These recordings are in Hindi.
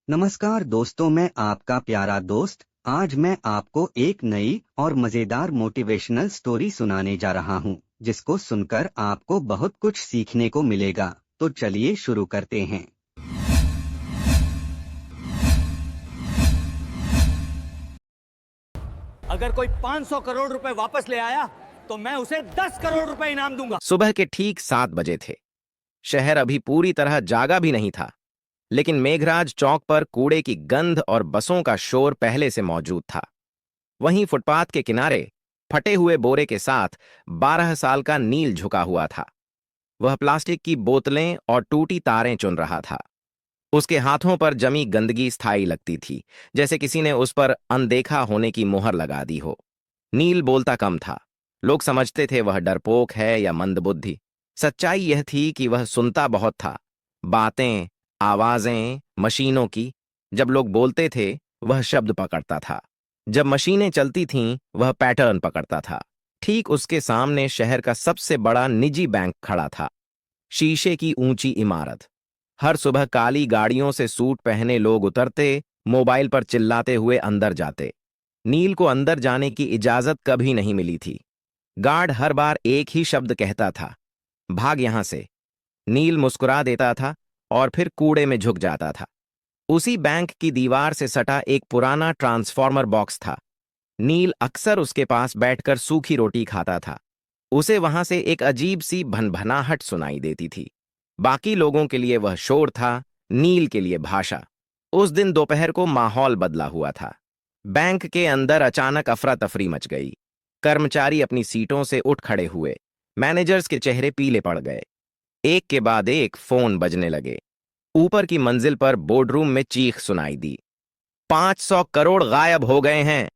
नमस्कार दोस्तों, मैं आपका प्यारा दोस्त। आज मैं आपको एक नई और मजेदार मोटिवेशनल स्टोरी सुनाने जा रहा हूं, जिसको सुनकर आपको बहुत कुछ सीखने को मिलेगा। तो चलिए शुरू करते हैं। अगर कोई 500 करोड़ रुपए वापस ले आया तो मैं उसे 10 करोड़ रुपए इनाम दूंगा। सुबह के ठीक 7 बजे थे। शहर अभी पूरी तरह जागा भी नहीं था, लेकिन मेघराज चौक पर कूड़े की गंध और बसों का शोर पहले से मौजूद था। वहीं फुटपाथ के किनारे फटे हुए बोरे के साथ 12 साल का नील झुका हुआ था। वह प्लास्टिक की बोतलें और टूटी तारें चुन रहा था। उसके हाथों पर जमी गंदगी स्थायी लगती थी, जैसे किसी ने उस पर अनदेखा होने की मुहर लगा दी हो। नील बोलता कम था। लोग समझते थे वह डरपोक है या मंदबुद्धि। सच्चाई यह थी कि वह सुनता बहुत था। बातें, आवाजें, मशीनों की। जब लोग बोलते थे, वह शब्द पकड़ता था। जब मशीनें चलती थीं, वह पैटर्न पकड़ता था। ठीक उसके सामने शहर का सबसे बड़ा निजी बैंक खड़ा था। शीशे की ऊंची इमारत। हर सुबह काली गाड़ियों से सूट पहने लोग उतरते, मोबाइल पर चिल्लाते हुए अंदर जाते। नील को अंदर जाने की इजाजत कभी नहीं मिली थी। गार्ड हर बार एक ही शब्द कहता था, भाग यहां से। नील मुस्कुरा देता था और फिर कूड़े में झुक जाता था। उसी बैंक की दीवार से सटा एक पुराना ट्रांसफॉर्मर बॉक्स था। नील अक्सर उसके पास बैठकर सूखी रोटी खाता था। उसे वहां से एक अजीब सी भनभनाहट सुनाई देती थी। बाकी लोगों के लिए वह शोर था, नील के लिए भाषा। उस दिन दोपहर को माहौल बदला हुआ था। बैंक के अंदर अचानक अफरा तफरी मच गई। कर्मचारी अपनी सीटों से उठ खड़े हुए। मैनेजर्स के चेहरे पीले पड़ गए। एक के बाद एक फोन बजने लगे। ऊपर की मंजिल पर बोर्डरूम में चीख सुनाई दी, 500 करोड़ गायब हो गए हैं।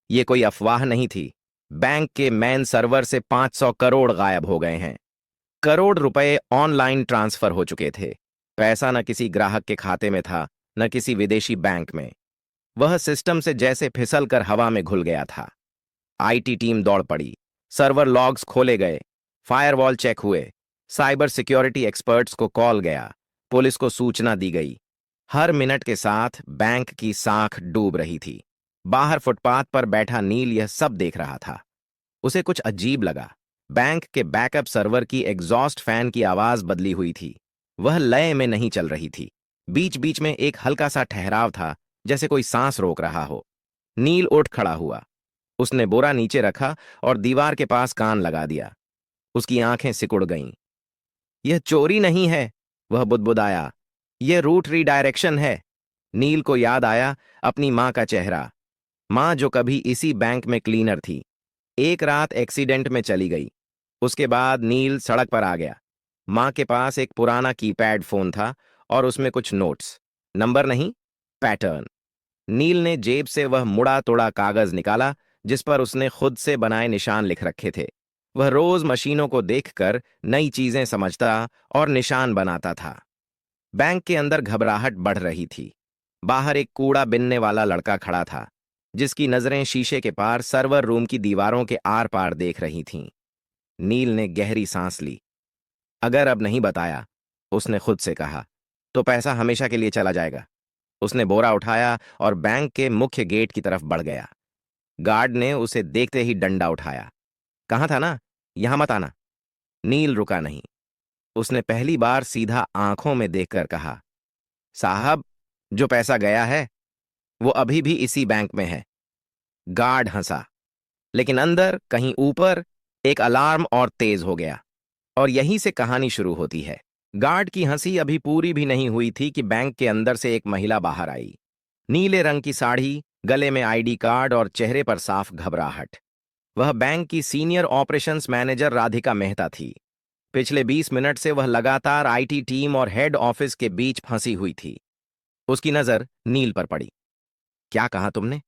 ये कोई अफवाह नहीं थी। बैंक के मेन सर्वर से 500 करोड़ गायब हो गए हैं। करोड़ रुपए ऑनलाइन ट्रांसफर हो चुके थे। पैसा न किसी ग्राहक के खाते में था, न किसी विदेशी बैंक में। वह सिस्टम से जैसे फिसल कर हवा में घुल गया था। आईटी टीम दौड़ पड़ी। सर्वर लॉग्स खोले गए, फायरवॉल चेक हुए, साइबर सिक्योरिटी एक्सपर्ट्स को कॉल गया, पुलिस को सूचना दी गई। हर मिनट के साथ बैंक की साख डूब रही थी। बाहर फुटपाथ पर बैठा नील यह सब देख रहा था। उसे कुछ अजीब लगा। बैंक के बैकअप सर्वर की एग्जॉस्ट फैन की आवाज बदली हुई थी। वह लय में नहीं चल रही थी। बीच बीच में एक हल्का सा ठहराव था, जैसे कोई सांस रोक रहा हो। नील उठ खड़ा हुआ। उसने बोरा नीचे रखा और दीवार के पास कान लगा दिया। उसकी आंखें सिकुड़ गईं। यह चोरी नहीं है, वह बुदबुदाया। यह रूट रीडायरेक्शन है। नील को याद आया अपनी मां का चेहरा। मां जो कभी इसी बैंक में क्लीनर थी। एक रात एक्सीडेंट में चली गई। उसके बाद नील सड़क पर आ गया। मां के पास एक पुराना कीपैड फोन था और उसमें कुछ नोट्स। नंबर नहीं, पैटर्न। नील ने जेब से वह मुड़ा तोड़ा कागज निकाला, जिस पर उसने खुद से बनाए निशान लिख रखे थे। वह रोज मशीनों को देखकर नई चीजें समझता और निशान बनाता था। बैंक के अंदर घबराहट बढ़ रही थी। बाहर एक कूड़ा बिनने वाला लड़का खड़ा था, जिसकी नजरें शीशे के पार सर्वर रूम की दीवारों के आर पार देख रही थीं। नील ने गहरी सांस ली। अगर अब नहीं बताया, उसने खुद से कहा, तो पैसा हमेशा के लिए चला जाएगा। उसने बोरा उठाया और बैंक के मुख्य गेट की तरफ बढ़ गया। गार्ड ने उसे देखते ही डंडा उठाया। कहा था ना, यहां मत आना। नील रुका नहीं। उसने पहली बार सीधा आंखों में देखकर कहा, साहब, जो पैसा गया है वो अभी भी इसी बैंक में है। गार्ड हंसा, लेकिन अंदर कहीं ऊपर एक अलार्म और तेज हो गया। और यहीं से कहानी शुरू होती है। गार्ड की हंसी अभी पूरी भी नहीं हुई थी कि बैंक के अंदर से एक महिला बाहर आई। नीले रंग की साड़ी, गले में आईडी कार्ड और चेहरे पर साफ घबराहट। वह बैंक की senior operations manager Radhika Mehta थी। पिछले 20 मिनट से वह लगातार आईटी टीम और हेड ऑफिस के बीच फंसी हुई थी। उसकी नजर नील पर पड़ी। क्या कहा तुमने?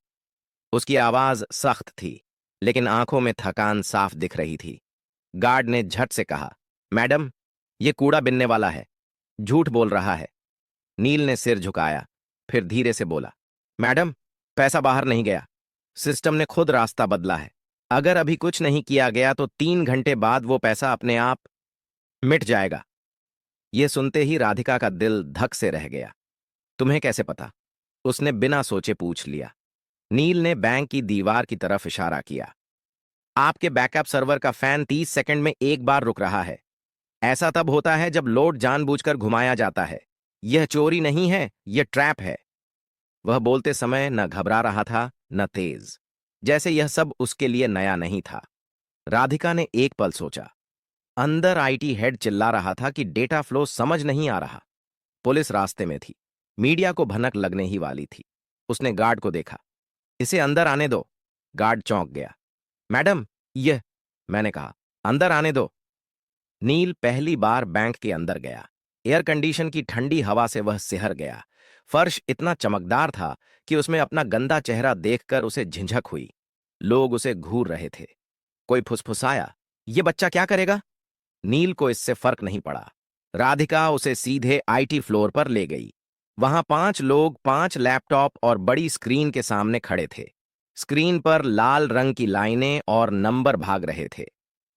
उसकी आवाज सख्त थी, लेकिन आंखों में थकान साफ दिख रही थी। गार्ड ने झट से कहा, मैडम, ये कूड़ा बिनने वाला है, झूठ बोल रहा है। नील ने सिर झुकाया, फिर धीरे से बोला, मैडम, पैसा बाहर नहीं गया। सिस्टम ने खुद रास्ता बदला है। अगर अभी कुछ नहीं किया गया तो 3 घंटे बाद वो पैसा अपने आप मिट जाएगा। ये सुनते ही राधिका का दिल धक से रह गया। तुम्हें कैसे पता? उसने बिना सोचे पूछ लिया। नील ने बैंक की दीवार की तरफ इशारा किया। आपके बैकअप सर्वर का फैन 30 सेकंड में एक बार रुक रहा है। ऐसा तब होता है जब लोड जानबूझकर घुमाया जाता है। यह चोरी नहीं है, यह ट्रैप है। वह बोलते समय न घबरा रहा था न तेज, जैसे यह सब उसके लिए नया नहीं था। राधिका ने एक पल सोचा। अंदर आईटी हेड चिल्ला रहा था कि डेटा फ्लो समझ नहीं आ रहा। पुलिस रास्ते में थी, मीडिया को भनक लगने ही वाली थी। उसने गार्ड को देखा। इसे अंदर आने दो। गार्ड चौंक गया। मैडम, यह, मैंने कहा, अंदर आने दो। नील पहली बार बैंक के अंदर गया। एयर कंडीशन की ठंडी हवा से वह सिहर गया। फर्श इतना चमकदार था कि उसमें अपना गंदा चेहरा देखकर उसे झिझक हुई। लोग उसे घूर रहे थे। कोई फुसफुसाया, ये बच्चा क्या करेगा? नील को इससे फर्क नहीं पड़ा। राधिका उसे सीधे आईटी फ्लोर पर ले गई। वहां 5 लोग 5 लैपटॉप और बड़ी स्क्रीन के सामने खड़े थे। स्क्रीन पर लाल रंग की लाइनें और नंबर भाग रहे थे।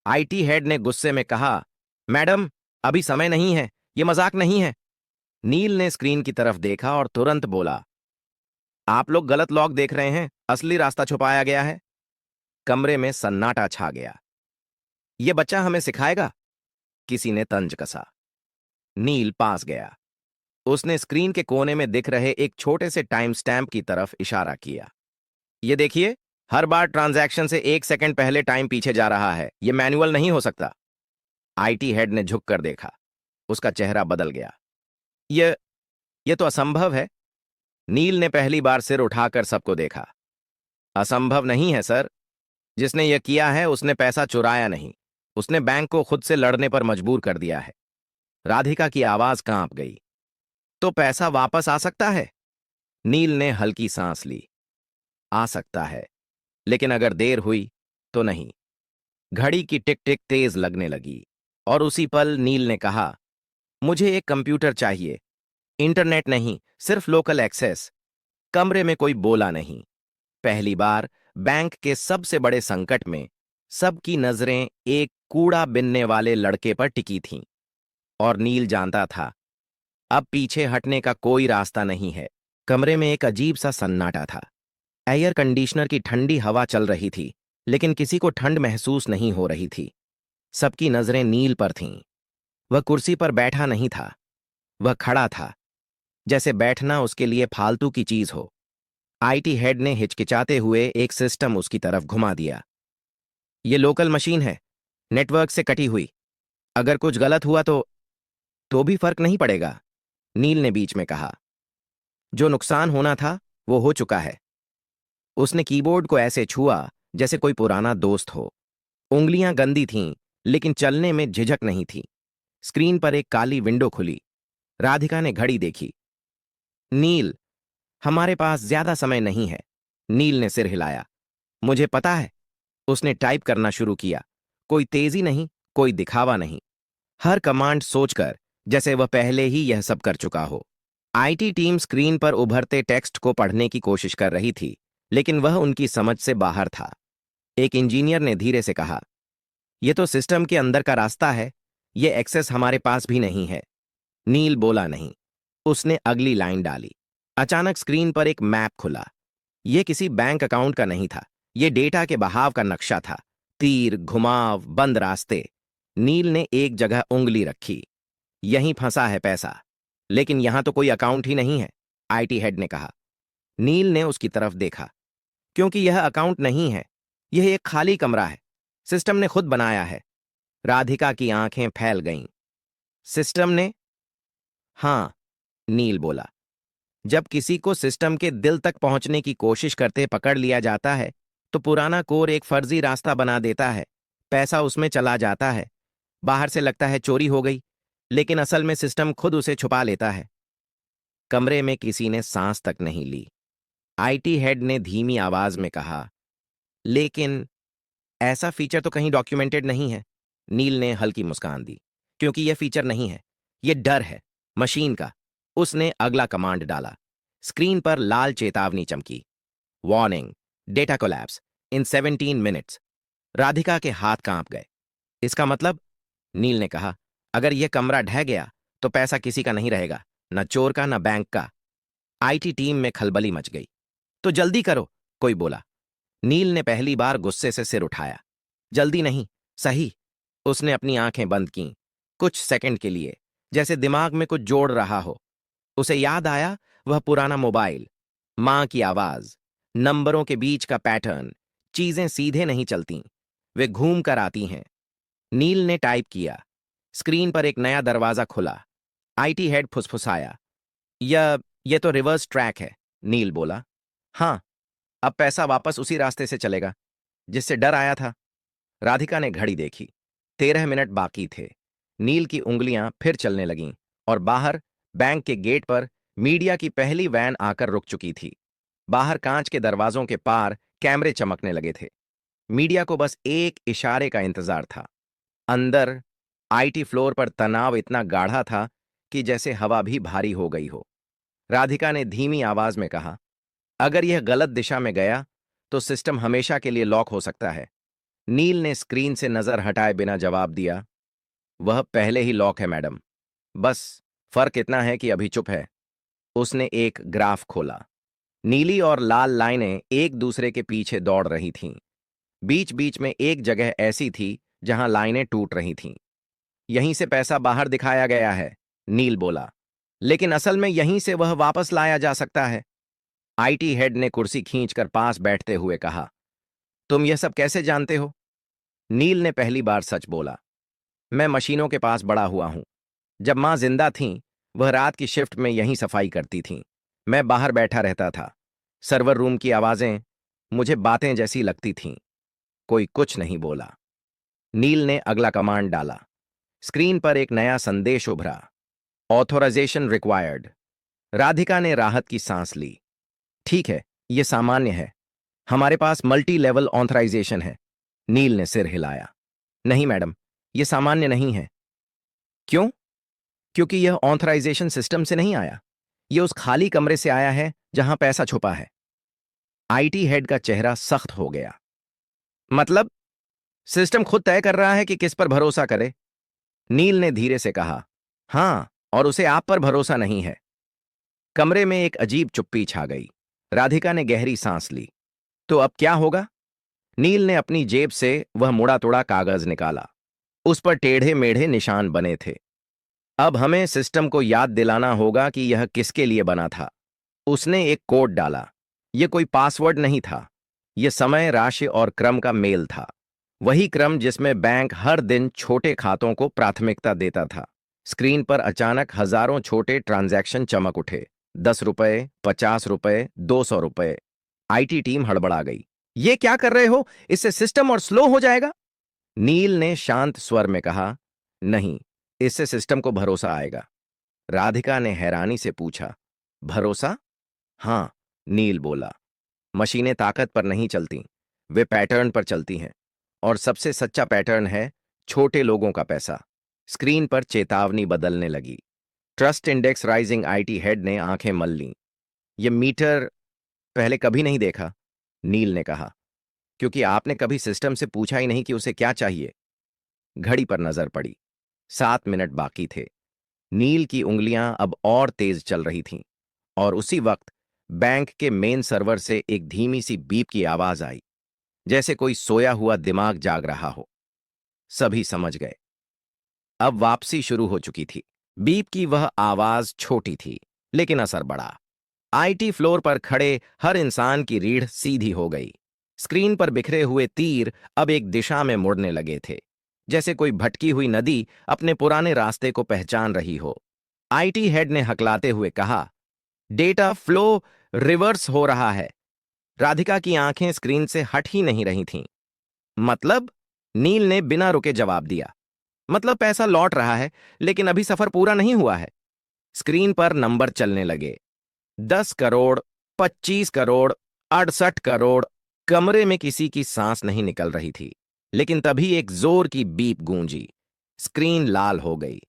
आईटी हेड ने गुस्से में कहा, मैडम, अभी समय नहीं है, ये मजाक नहीं है। नील ने स्क्रीन की तरफ देखा और तुरंत बोला, आप लोग गलत लॉग देख रहे हैं, असली रास्ता छुपाया गया है। कमरे में सन्नाटा छा गया। ये बच्चा हमें सिखाएगा? किसी ने तंज कसा। नील पास गया। उसने स्क्रीन के कोने में दिख रहे एक छोटे से टाइम स्टैम्प की तरफ इशारा किया। ये देखिए, हर बार ट्रांजैक्शन से 1 सेकंड पहले टाइम पीछे जा रहा है। ये मैनुअल नहीं हो सकता। आईटी हेड ने झुककर देखा। उसका चेहरा बदल गया। यह तो असंभव है। नील ने पहली बार सिर उठाकर सबको देखा। असंभव नहीं है सर। जिसने यह किया है उसने पैसा चुराया नहीं, उसने बैंक को खुद से लड़ने पर मजबूर कर दिया है। राधिका की आवाज कांप गई। तो पैसा वापस आ सकता है? नील ने हल्की सांस ली। आ सकता है, लेकिन अगर देर हुई तो नहीं। घड़ी की टिक टिक तेज लगने लगी और उसी पल नील ने कहा, मुझे एक कंप्यूटर चाहिए। इंटरनेट नहीं, सिर्फ लोकल एक्सेस। कमरे में कोई बोला नहीं। पहली बार बैंक के सबसे बड़े संकट में सबकी नजरें एक कूड़ा बिनने वाले लड़के पर टिकी थीं। और नील जानता था, अब पीछे हटने का कोई रास्ता नहीं है। कमरे में एक अजीब सा सन्नाटा था। एयर कंडीशनर की ठंडी हवा चल रही थी, लेकिन किसी को ठंड महसूस नहीं हो रही थी। सबकी नजरें नील पर थीं। वह कुर्सी पर बैठा नहीं था, वह खड़ा था, जैसे बैठना उसके लिए फालतू की चीज हो। आईटी हेड ने हिचकिचाते हुए एक सिस्टम उसकी तरफ घुमा दिया। ये लोकल मशीन है, नेटवर्क से कटी हुई। अगर कुछ गलत हुआ तो भी फर्क नहीं पड़ेगा। नील ने बीच में कहा, जो नुकसान होना था वो हो चुका है। उसने कीबोर्ड को ऐसे छुआ जैसे कोई पुराना दोस्त हो। उंगलियां गंदी थीं, लेकिन चलने में झिझक नहीं थी। स्क्रीन पर एक काली विंडो खुली। राधिका ने घड़ी देखी। नील, हमारे पास ज्यादा समय नहीं है। नील ने सिर हिलाया। मुझे पता है। उसने टाइप करना शुरू किया। कोई तेजी नहीं, कोई दिखावा नहीं। हर कमांड सोचकर, जैसे वह पहले ही यह सब कर चुका हो। आईटी टीम स्क्रीन पर उभरते टेक्स्ट को पढ़ने की कोशिश कर रही थी, लेकिन वह उनकी समझ से बाहर था। एक इंजीनियर ने धीरे से कहा, यह तो सिस्टम के अंदर का रास्ता है, यह एक्सेस हमारे पास भी नहीं है। नील बोला नहीं। उसने अगली लाइन डाली। अचानक स्क्रीन पर एक मैप खुला। यह किसी बैंक अकाउंट का नहीं था, यह डेटा के बहाव का नक्शा था। तीर, घुमाव, बंद रास्ते। नील ने एक जगह उंगली रखी। यहीं फंसा है पैसा। लेकिन यहां तो कोई अकाउंट ही नहीं है, आईटी हेड ने कहा। नील ने उसकी तरफ देखा। क्योंकि यह अकाउंट नहीं है, यह एक खाली कमरा है। सिस्टम ने खुद बनाया है। राधिका की आंखें फैल गईं। सिस्टम ने? हां, नील बोला। जब किसी को सिस्टम के दिल तक पहुंचने की कोशिश करते पकड़ लिया जाता है, तो पुराना कोर एक फर्जी रास्ता बना देता है। पैसा उसमें चला जाता है। बाहर से लगता है चोरी हो गई, लेकिन असल में सिस्टम खुद उसे छुपा लेता है। कमरे में किसी ने सांस तक नहीं ली। आईटी हेड ने धीमी आवाज में कहा, लेकिन ऐसा फीचर तो कहीं डॉक्यूमेंटेड नहीं है। नील ने हल्की मुस्कान दी। क्योंकि यह फीचर नहीं है, यह डर है, मशीन का। उसने अगला कमांड डाला। स्क्रीन पर लाल चेतावनी चमकी। वार्निंग, डेटा कोलैप्स इन 17 मिनट्स। राधिका के हाथ कांप गए। इसका मतलब? नील ने कहा, अगर यह कमरा ढह गया तो पैसा किसी का नहीं रहेगा, न चोर का न बैंक का। आईटी टीम में खलबली मच गई। तो जल्दी करो, कोई बोला। नील ने पहली बार गुस्से से सिर उठाया। जल्दी नहीं, सही। उसने अपनी आंखें बंद कीं, कुछ सेकंड के लिए, जैसे दिमाग में कुछ जोड़ रहा हो। उसे याद आया वह पुराना मोबाइल, मां की आवाज, नंबरों के बीच का पैटर्न। चीजें सीधे नहीं चलती, वे घूम कर आती हैं। नील ने टाइप किया। स्क्रीन पर एक नया दरवाजा खुला। आईटी हेड फुसफुसाया। यह तो रिवर्स ट्रैक है, नील बोला। हाँ, अब पैसा वापस उसी रास्ते से चलेगा जिससे डर आया था। राधिका ने घड़ी देखी। 13 मिनट बाकी थे। नील की उंगलियां फिर चलने लगीं और बाहर बैंक के गेट पर मीडिया की पहली वैन आकर रुक चुकी थी। बाहर कांच के दरवाजों के पार कैमरे चमकने लगे थे। मीडिया को बस एक इशारे का इंतजार था। अंदर आईटी फ्लोर पर तनाव इतना गाढ़ा था कि जैसे हवा भी भारी हो गई हो। राधिका ने धीमी आवाज में कहा, अगर यह गलत दिशा में गया तो सिस्टम हमेशा के लिए लॉक हो सकता है। नील ने स्क्रीन से नजर हटाए बिना जवाब दिया। वह पहले ही लॉक है मैडम, बस फर्क इतना है कि अभी चुप है। उसने एक ग्राफ खोला। नीली और लाल लाइनें एक दूसरे के पीछे दौड़ रही थीं। बीच बीच में एक जगह ऐसी थी जहां लाइनें टूट रही थीं। यहीं से पैसा बाहर दिखाया गया है, नील बोला। लेकिन असल में यहीं से वह वापस लाया जा सकता है। आईटी हेड ने कुर्सी खींचकर पास बैठते हुए कहा, तुम यह सब कैसे जानते हो? नील ने पहली बार सच बोला। मैं मशीनों के पास बड़ा हुआ हूं। जब मां जिंदा थीं, वह रात की शिफ्ट में यहीं सफाई करती थीं। मैं बाहर बैठा रहता था। सर्वर रूम की आवाजें मुझे बातें जैसी लगती थीं। कोई कुछ नहीं बोला। नील ने अगला कमांड डाला। स्क्रीन पर एक नया संदेश उभरा, ऑथोराइजेशन रिक्वायर्ड। राधिका ने राहत की सांस ली। ठीक है, यह सामान्य है। हमारे पास मल्टी लेवल ऑथराइजेशन है। नील ने सिर हिलाया। नहीं मैडम, यह सामान्य नहीं है। क्यों? क्योंकि यह ऑथराइजेशन सिस्टम से नहीं आया। यह उस खाली कमरे से आया है जहां पैसा छुपा है। आईटी हेड का चेहरा सख्त हो गया। मतलब सिस्टम खुद तय कर रहा है कि किस पर भरोसा करे? नील ने धीरे से कहा, हां, और उसे आप पर भरोसा नहीं है। कमरे में एक अजीब चुप्पी छा गई। राधिका ने गहरी सांस ली। तो अब क्या होगा? नील ने अपनी जेब से वह मुड़ा तोड़ा कागज निकाला। उस पर टेढ़े मेढ़े निशान बने थे। अब हमें सिस्टम को याद दिलाना होगा कि यह किसके लिए बना था। उसने एक कोड डाला। यह कोई पासवर्ड नहीं था। यह समय, राशि और क्रम का मेल था। वही क्रम जिसमें बैंक हर दिन छोटे खातों को प्राथमिकता देता था। स्क्रीन पर अचानक हजारों छोटे ट्रांजैक्शन चमक उठे। 10 रुपए, 50 रुपए, 200 रुपए। आईटी टीम हड़बड़ा गई। ये क्या कर रहे हो? इससे सिस्टम और स्लो हो जाएगा। नील ने शांत स्वर में कहा, नहीं, इससे सिस्टम को भरोसा आएगा। राधिका ने हैरानी से पूछा, भरोसा? हां, नील बोला। मशीनें ताकत पर नहीं चलती, वे पैटर्न पर चलती हैं। और सबसे सच्चा पैटर्न है छोटे लोगों का पैसा। स्क्रीन पर चेतावनी बदलने लगी। Trust index rising. IT head ने आंखें मल लीं। यह मीटर पहले कभी नहीं देखा, नील ने कहा। क्योंकि आपने कभी सिस्टम से पूछा ही नहीं कि उसे क्या चाहिए। घड़ी पर नजर पड़ी। 7 मिनट बाकी थे। नील की उंगलियां अब और तेज चल रही थीं। और उसी वक्त बैंक के मेन सर्वर से एक धीमी सी बीप की आवाज आई, जैसे कोई सोया हुआ दिमाग जाग रहा हो। सभी समझ गए। अब वापसी शुरू हो चुकी थी। बीप की वह आवाज छोटी थी, लेकिन असर बड़ा। आईटी फ्लोर पर खड़े हर इंसान की रीढ़ सीधी हो गई। स्क्रीन पर बिखरे हुए तीर अब एक दिशा में मुड़ने लगे थे, जैसे कोई भटकी हुई नदी अपने पुराने रास्ते को पहचान रही हो। आईटी हेड ने हकलाते हुए कहा, डेटा फ्लो रिवर्स हो रहा है। राधिका की आंखें स्क्रीन से हट ही नहीं रही थीं। मतलब? नील ने बिना रुके जवाब दिया। मतलब पैसा लौट रहा है, लेकिन अभी सफर पूरा नहीं हुआ है। स्क्रीन पर नंबर चलने लगे। 10 करोड़, 25 करोड़, 68 करोड़। कमरे में किसी की सांस नहीं निकल रही थी। लेकिन तभी एक जोर की बीप गूंजी। स्क्रीन लाल हो गई।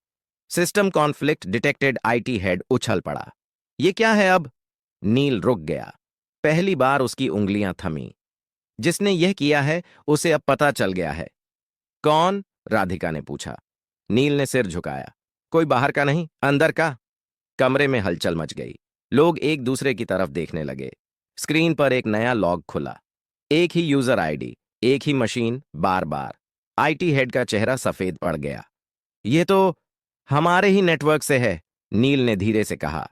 System conflict detected. IT head उछल पड़ा। ये क्या है अब? नील रुक गया। पहली बार उसकी उंगलियां थमी। जिसने यह किया है उसे अब पता चल गया है। कौन? राधिका ने पूछा। नील ने सिर झुकाया। कोई बाहर का नहीं, अंदर का। कमरे में हलचल मच गई। लोग एक दूसरे की तरफ देखने लगे। स्क्रीन पर एक नया लॉग खुला। एक ही यूजर आईडी, एक ही मशीन, बार बार। आईटी हेड का चेहरा सफेद पड़ गया। ये तो हमारे ही नेटवर्क से है, नील ने धीरे से कहा।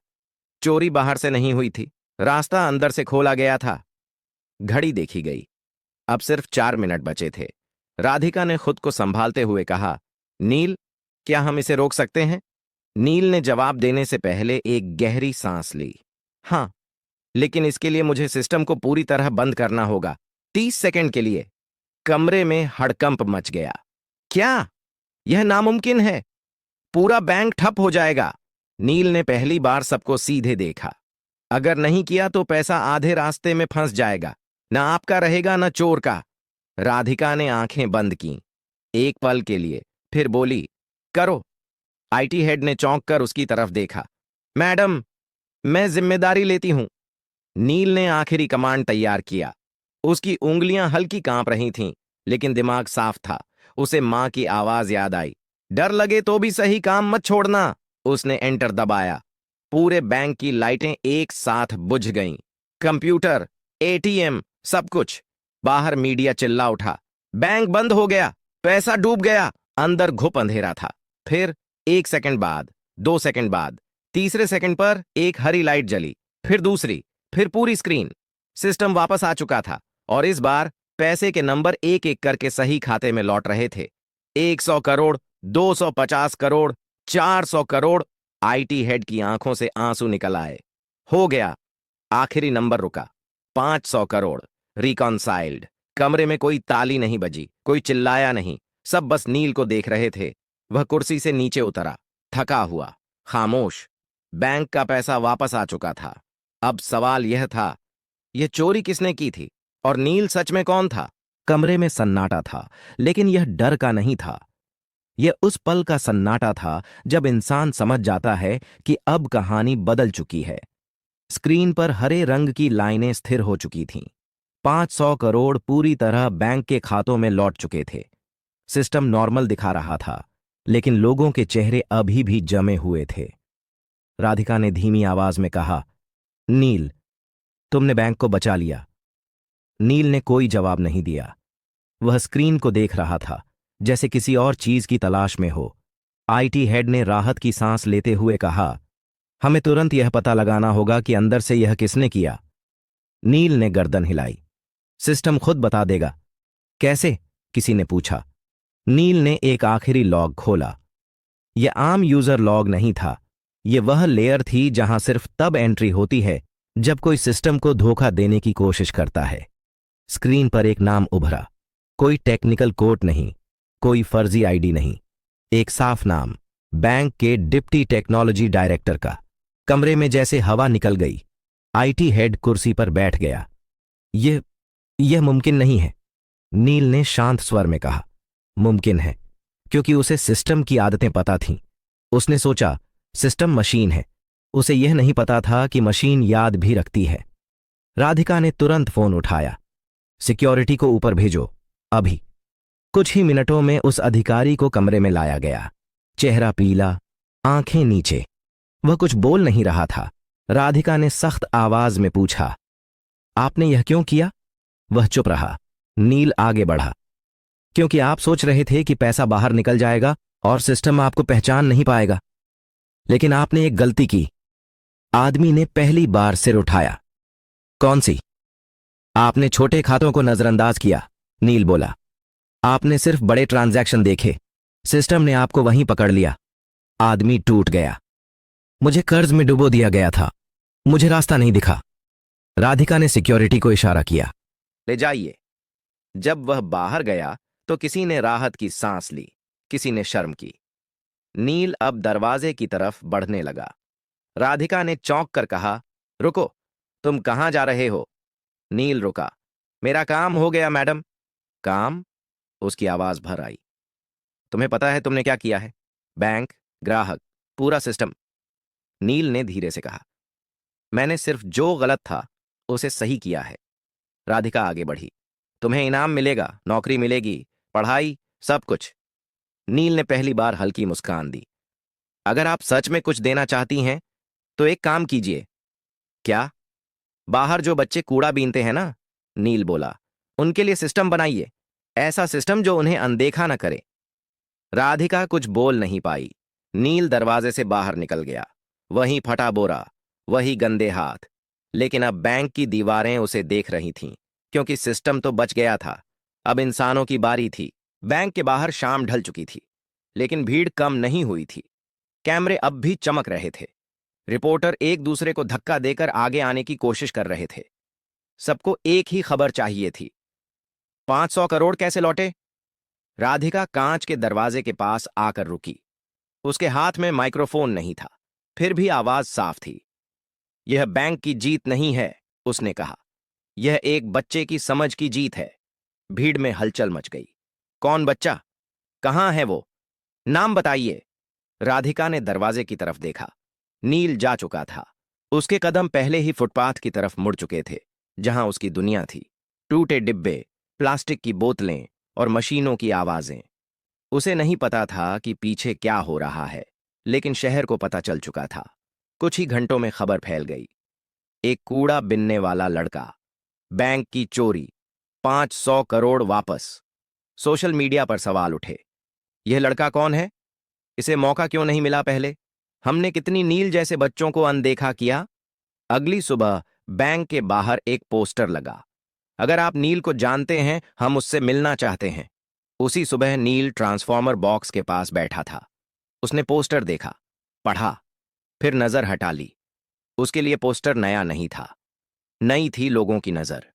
चोरी बाहर से नहीं हुई थी, रास्ता अंदर से खोला गया था। घड़ी देखी गई। अब सिर्फ 4 मिनट बचे थे। राधिका ने खुद को संभालते हुए कहा, नील, क्या हम इसे रोक सकते हैं? नील ने जवाब देने से पहले एक गहरी सांस ली। हां, लेकिन इसके लिए मुझे सिस्टम को पूरी तरह बंद करना होगा, 30 सेकंड के लिए। कमरे में हड़कंप मच गया। क्या? यह नामुमकिन है। पूरा बैंक ठप हो जाएगा। नील ने पहली बार सबको सीधे देखा। अगर नहीं किया तो पैसा आधे रास्ते में फंस जाएगा, ना आपका रहेगा ना चोर का। राधिका ने आंखें बंद की एक पल के लिए, फिर बोली, करो। आईटी हेड ने चौंक कर उसकी तरफ देखा। मैडम, मैं जिम्मेदारी लेती हूं। नील ने आखिरी कमांड तैयार किया। उसकी उंगलियां हल्की कांप रही थीं, लेकिन दिमाग साफ था। उसे मां की आवाज याद आई, डर लगे तो भी सही काम मत छोड़ना। उसने एंटर दबाया। पूरे बैंक की लाइटें एक साथ बुझ गईं। कंप्यूटर, एटीएम, सब कुछ। बाहर मीडिया चिल्ला उठा, बैंक बंद हो गया, पैसा डूब गया। अंदर घुप अंधेरा था। फिर 1 सेकंड बाद, 2 सेकंड बाद, तीसरे सेकंड पर एक हरी लाइट जली, फिर दूसरी, फिर पूरी स्क्रीन। सिस्टम वापस आ चुका था और इस बार पैसे के नंबर एक एक करके सही खाते में लौट रहे थे। 100 करोड़, 250 करोड़, 400 करोड़। आईटी हेड की आंखों से आंसू निकल आए। हो गया। आखिरी नंबर रुका, 500 करोड़। रिकॉन्साइल्ड। कमरे में कोई ताली नहीं बजी, कोई चिल्लाया नहीं। सब बस नील को देख रहे थे। वह कुर्सी से नीचे उतरा, थका हुआ, खामोश। बैंक का पैसा वापस आ चुका था। अब सवाल यह था, यह चोरी किसने की थी और नील सच में कौन था? कमरे में सन्नाटा था, लेकिन यह डर का नहीं था। यह उस पल का सन्नाटा था जब इंसान समझ जाता है कि अब कहानी बदल चुकी है। स्क्रीन पर हरे रंग की लाइनें स्थिर हो चुकी थीं। 500 करोड़ पूरी तरह बैंक के खातों में लौट चुके थे। सिस्टम नॉर्मल दिखा रहा था, लेकिन लोगों के चेहरे अभी भी जमे हुए थे। राधिका ने धीमी आवाज में कहा, नील, तुमने बैंक को बचा लिया। नील ने कोई जवाब नहीं दिया। वह स्क्रीन को देख रहा था, जैसे किसी और चीज की तलाश में हो। आईटी हेड ने राहत की सांस लेते हुए कहा, हमें तुरंत यह पता लगाना होगा कि अंदर से यह किसने किया। नील ने गर्दन हिलाई। सिस्टम खुद बता देगा। कैसे? किसी ने पूछा। नील ने एक आखिरी लॉग खोला। यह आम यूजर लॉग नहीं था। यह वह लेयर थी जहां सिर्फ तब एंट्री होती है जब कोई सिस्टम को धोखा देने की कोशिश करता है। स्क्रीन पर एक नाम उभरा। कोई टेक्निकल कोड नहीं, कोई फर्जी आईडी नहीं, एक साफ नाम, बैंक के डिप्टी टेक्नोलॉजी डायरेक्टर का। कमरे में जैसे हवा निकल गई। आईटी हेड कुर्सी पर बैठ गया। यह मुमकिन नहीं है, नील ने शांत स्वर में कहा। मुमकिन है, क्योंकि उसे सिस्टम की आदतें पता थीं। उसने सोचा, सिस्टम मशीन है। उसे यह नहीं पता था कि मशीन याद भी रखती है। राधिका ने तुरंत फोन उठाया। सिक्योरिटी को ऊपर भेजो, अभी। कुछ ही मिनटों में उस अधिकारी को कमरे में लाया गया। चेहरा पीला, आंखें नीचे। वह कुछ बोल नहीं रहा था। राधिका ने सख्त आवाज में पूछा, आपने यह क्यों किया? वह चुप रहा। नील आगे बढ़ा, क्योंकि आप सोच रहे थे कि पैसा बाहर निकल जाएगा और सिस्टम आपको पहचान नहीं पाएगा। लेकिन आपने एक गलती की। आदमी ने पहली बार सिर उठाया। कौन सी? आपने छोटे खातों को नजरअंदाज किया, नील बोला। आपने सिर्फ बड़े ट्रांजैक्शन देखे। सिस्टम ने आपको वहीं पकड़ लिया। आदमी टूट गया। मुझे कर्ज में डुबो दिया गया था। मुझे रास्ता नहीं दिखा। राधिका ने सिक्योरिटी को इशारा किया, ले जाइए। जब वह बाहर गया तो किसी ने राहत की सांस ली, किसी ने शर्म की। नील अब दरवाजे की तरफ बढ़ने लगा। राधिका ने चौंक कर कहा, रुको, तुम कहां जा रहे हो? नील रुका। मेरा काम हो गया मैडम। काम? उसकी आवाज भर आई। तुम्हें पता है तुमने क्या किया है? बैंक, ग्राहक, पूरा सिस्टम। नील ने धीरे से कहा, मैंने सिर्फ जो गलत था उसे सही किया है। राधिका आगे बढ़ी। तुम्हें इनाम मिलेगा, नौकरी मिलेगी, पढ़ाई, सब कुछ। नील ने पहली बार हल्की मुस्कान दी। अगर आप सच में कुछ देना चाहती हैं तो एक काम कीजिए, क्या? बाहर जो बच्चे कूड़ा बीनते हैं ना, नील बोला, उनके लिए सिस्टम बनाइए, ऐसा सिस्टम जो उन्हें अनदेखा न करे। राधिका कुछ बोल नहीं पाई। नील दरवाजे से बाहर निकल गया। वही फटा बोरा, वही गंदे हाथ। लेकिन अब बैंक की दीवारें उसे देख रही थीं, क्योंकि सिस्टम तो बच गया था। अब इंसानों की बारी थी। बैंक के बाहर शाम ढल चुकी थी, लेकिन भीड़ कम नहीं हुई थी। कैमरे अब भी चमक रहे थे। रिपोर्टर एक दूसरे को धक्का देकर आगे आने की कोशिश कर रहे थे। सबको एक ही खबर चाहिए थी। 500 करोड़ कैसे लौटे? राधिका कांच के दरवाजे के पास आकर रुकी। उसके हाथ में माइक्रोफोन नहीं था, फिर भी आवाज साफ थी। यह बैंक की जीत नहीं है, उसने कहा। यह एक बच्चे की समझ की जीत है। भीड़ में हलचल मच गई। कौन बच्चा? कहाँ है वो? नाम बताइए। राधिका ने दरवाजे की तरफ देखा। नील जा चुका था। उसके कदम पहले ही फुटपाथ की तरफ मुड़ चुके थे, जहां उसकी दुनिया थी। टूटे डिब्बे, प्लास्टिक की बोतलें और मशीनों की आवाजें। उसे नहीं पता था कि पीछे क्या हो रहा है, लेकिन शहर को पता चल चुका था। कुछ ही घंटों में खबर फैल गई। एक कूड़ा बिनने वाला लड़का, बैंक की चोरी, 500 करोड़ वापस। सोशल मीडिया पर सवाल उठे। यह लड़का कौन है? इसे मौका क्यों नहीं मिला पहले? हमने कितनी नील जैसे बच्चों को अनदेखा किया? अगली सुबह बैंक के बाहर एक पोस्टर लगा। अगर आप नील को जानते हैं, हम उससे मिलना चाहते हैं। उसी सुबह नील ट्रांसफॉर्मर बॉक्स के पास बैठा था। उसने पोस्टर देखा, पढ़ा, फिर नजर हटा ली। उसके लिए पोस्टर नया नहीं था। नई थी लोगों की नजर।